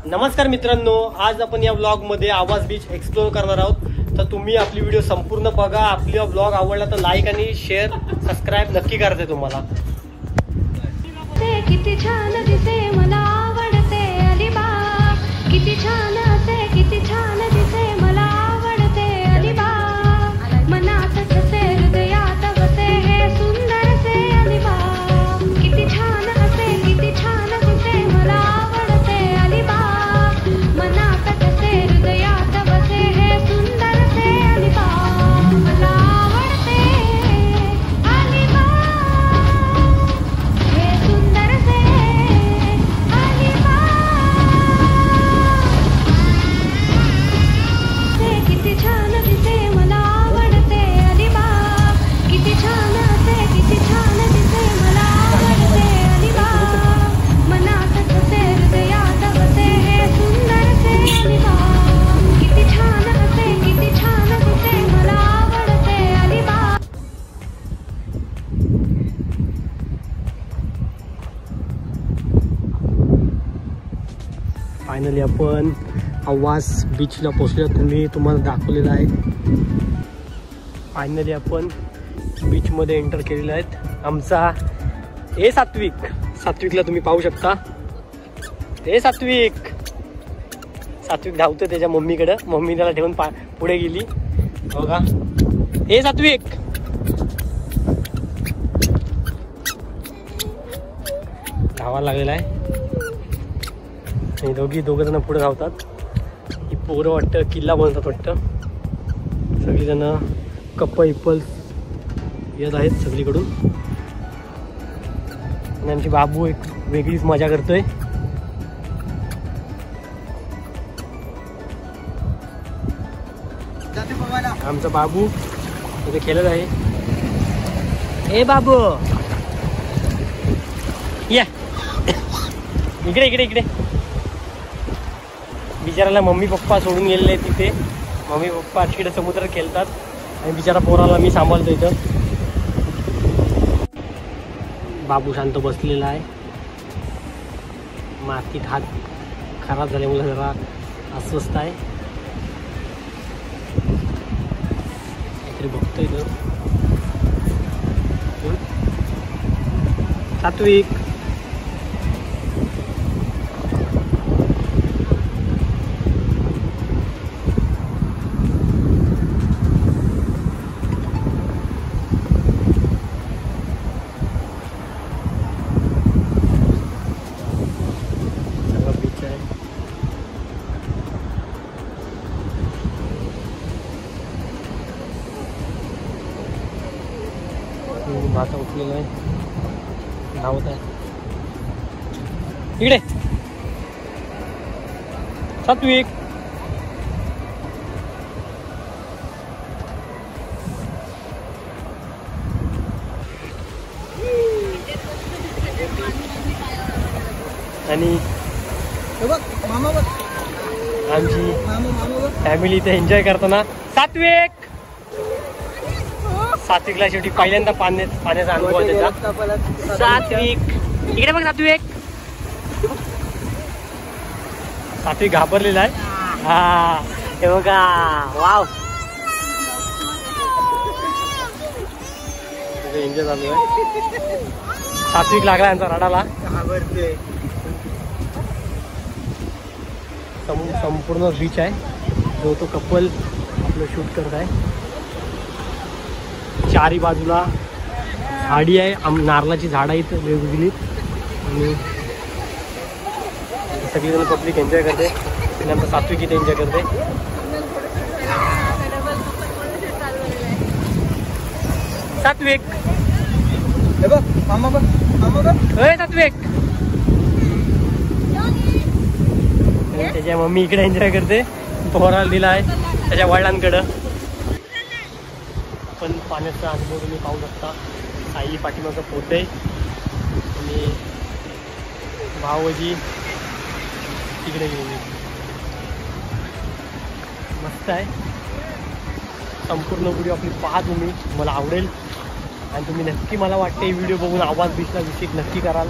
नमस्कार मित्रांनो, आज आपण या ब्लॉग मध्ये आवाज बीच एक्सप्लोर करणार आहोत। तर तुम्ही आपली व्हिडिओ संपूर्ण बघा। आपला ब्लॉग आवडला तर लाईक आणि शेअर सबस्क्राइब नक्की करायचं तुम्हाला। किती छान दिसे मला आवडते अलिबाग, किती छान असे किती छान दिसे मला आवडते अलिबाग, मनात तसे हृदयात वसे हे सुंदर से अलिबाग, किती छान असे किती छान दिसे मला आवडते अलिबाग, मनात तसे हृदयात वसे हे सुंदर से अलिबाग, मला आवडते अलिबाग, हे सुंदर से अलिबाग, किती छान दिसे मला आवडते अलिबाग, किती छान असे किती छान दिसे मला आवडते अलिबाग, मनात तसे हृदयात वसे हे सुंदर से अलिबाग, किती छान असे किती छान दिसे मला आवडते अलिबाग। फायनली आपण आवाज बीचला पोहोचलो। तुम्हाला दाखवलेलं आहे। फायनली आपण बीच मध्ये एंटर केलेला आहे। आमचा सात्विकला तुम्ही पाहू शकता। सात्विक धावतो त्याच्या मम्मीकडे। मम्मी त्याला ठेवून पुढे गेली बघा। सात्विक धावायला लागलेला आहे। दोघं जण पुढे धावतात। ही पोरं वाटतं किल्ला बनवतात वाटतं। सगळी जण कपल्स येत आहेत सगळीकडून। आणि आमची बाबू एक वेगळीच मजा करतोय। आमचा बाबू इथे खेळत आहे। बाबू या इकडे बिचाराला मम्मी पप्पा सोडून गेलेले तिथे। मम्मी पप्पा तिकडे समुद्रात खेळतात आणि बिचारा पोराला मी सांभाळतो इथं। बाबू शांत बसलेला आहे। मातीत हात खराब झाल्यामुळे जरा अस्वस्थ आहे। काहीतरी बघतोय तो। सात्विक भाता उठलेला आहे, धावत आहे इकडे। सात्विक आणि आमची फॅमिली इथे एन्जॉय करताना। सात्विकला शेवटी पहिल्यांदा पाण्याचा अनुभव आहे त्याचा। सात्विक इकडे बघ। सात्विक घाबरलेला आहे। हे बघा, वाव एन्जॉय चालू आहे। सात्विक लागला यांचा रडाला। संपूर्ण बीच आहे जो तो कपल आपलं शूट करत आहे। चारी बाजूला झाडी आहे, नारळाची झाडं आहेत वेगवेगळी। आणि सगळीजण पब्लिक एन्जॉय करते आणि आमचा सात्विक इथे एन्जॉय करते। सात्विक सात्विक त्याच्या मम्मी इकडे एन्जॉय करते। पोराला दिला आहे त्याच्या वडिलांकडं। पण पाण्याचा अनुभव तुम्ही पाहू शकता। आई पाठीमागं पोहते आणि भावजी तिकडे गेली। मस्त आहे। संपूर्ण व्हिडिओ आपली पहा तुम्ही, मला आवडेल। आणि तुम्ही नक्की मला वाटते ही व्हिडिओ बघून आवाज बीचला विजिट नक्की कराल।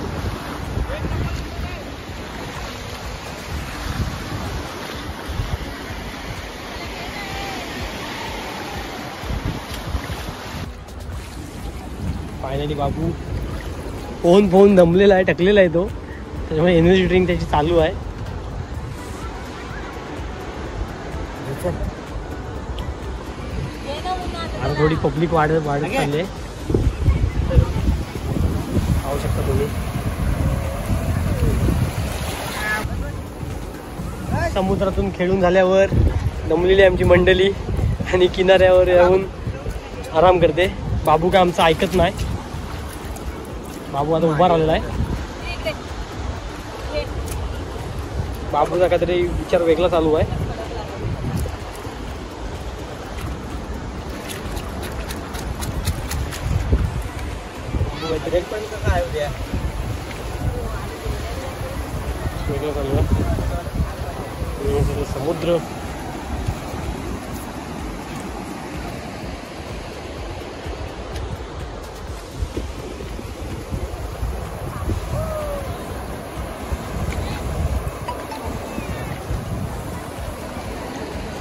फायनली बाबू फोन दमलेला आहे, टकलेला आहे तो, त्याच्यामुळे एनर्जी ड्रिंक त्याची चालू आहे. आता थोडी पब्लिक वाढत चालली आहे, पाहू शकता तुम्ही. समुद्रातून खेळून झाल्यावर दमलेली आमची मंडळी आणि किनाऱ्यावर येऊन आराम करते. बाबू काय आमचं ऐकत नाही. बाबू आता उभा राहिलेला आहे. बाबूचा काहीतरी विचार वेगळा चालू आहे. वेगळं चालू आहे. समुद्र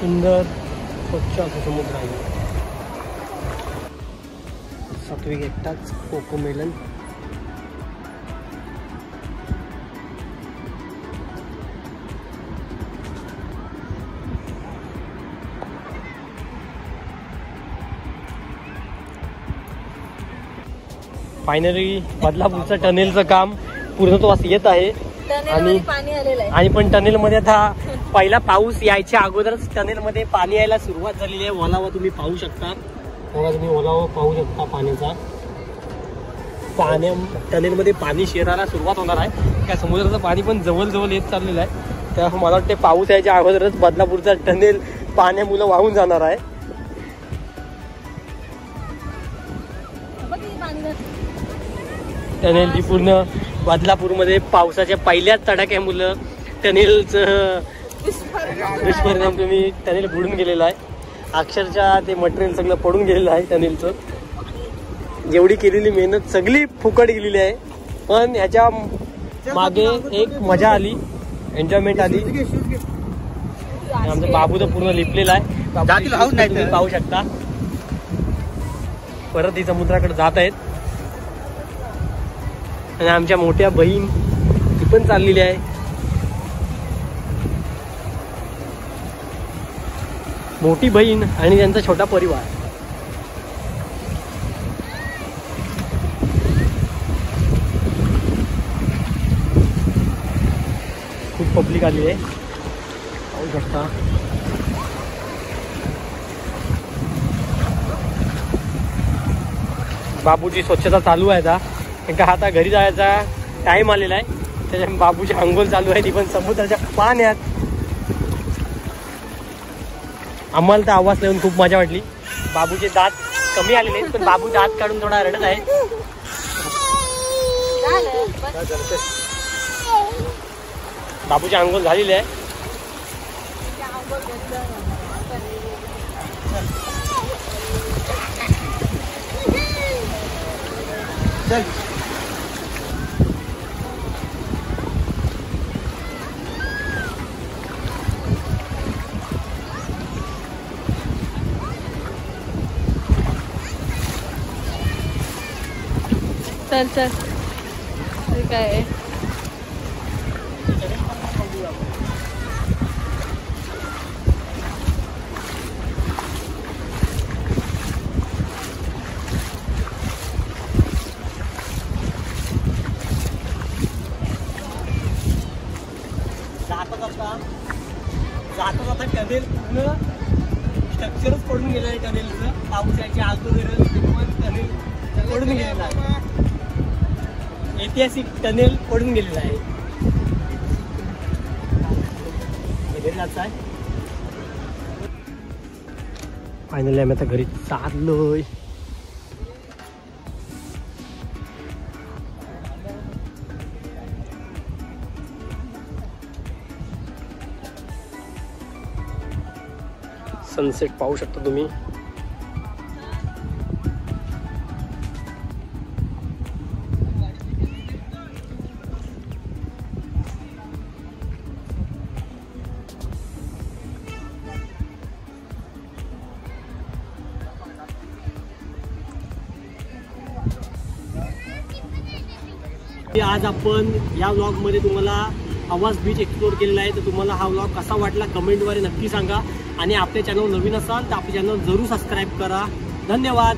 सुंदर स्वच्छ असं समुद्र आहे. सात्विक एकटाच कोकोमेलन. फायनली बदलापूरचं टनेलचं काम पूर्णत्वास येत आहे आणि पण टनेल मध्ये आता पहिला पाऊस यायच्या अगोदरच टनेल मध्ये पाणी यायला सुरुवात झालेली आहे. ओलावा तुम्ही पाहू शकता. बघा तुम्ही ओलावा पाहू शकता पाण्याचा. टनेल मध्ये पाणी शिरायला सुरुवात होणार आहे. काय समुद्राचं पाणी पण जवळ येत चाललेलं आहे. त्यामुळे मला वाटते पाऊस यायच्या अगोदरच बदलापूरचा टनेल पाण्यामुळे वाहून जाणार आहे. टनेलची पूर्ण बदलापूरमध्ये पावसाच्या पहिल्याच तडाख्यामुळे टनेलचं दुष्परिणाम तुम्ही टनेल बुडून गेलेलं आहे. अक्षरशः ते मटेरियल सगळं पडून गेलेलं आहे. टनेलचं जेवढी केलेली मेहनत सगळी फुकट गेलेली आहे. पण ह्याच्या मागे एक मजा आली, एन्जॉयमेंट आली. आमचा बाबू तर पूर्ण लिपलेला आहे. तुम्ही पाहू शकता. परत ही समुद्राकडे जात आहेत आणि आमच्या मोठ्या बहीण ती पण चाललेली आहे. मोठी बहीण आणि त्यांचा छोटा परिवार. खूप पब्लिक आली आहे, पाहू शकता. बाबूची स्वच्छता चालू आहे. आता घरी जायचा टाइम आलेला आहे. त्याच्या बाबूची अंघोळ चालू आहे, ती पण समुद्राच्या पाण्यात. आम्हाला तर आवाज लावून खूप मजा वाटली. बाबूचे दात कमी आलेले आहेत, पण बाबू दात काढून थोडा रडत आहे. बाबूची अंघोळ झालेली आहे. चल काय जाता टनेल पूर्ण स्ट्रक्चरच पडून गेलं आहे. टनेलचं पावसाच्या अगोदर टनेल पडून गेलेलं आहे. ऐतिहासिक टनेल पडून गेलेला आहे. फायनली आम्ही आता घरी चाललोय. सनसेट पाहू शकता तुम्ही. आज आपण या व्लॉगमध्ये तुम्हाला आवाज बीच एक्सप्लोर केलेला आहे. तर तुम्हाला हा व्लॉग कसा वाटला कमेंटद्वारे नक्की सांगा. आणि आपल्या चॅनल नवीन असाल तर आपल्या चॅनल जरूर सबस्क्राईब करा. धन्यवाद.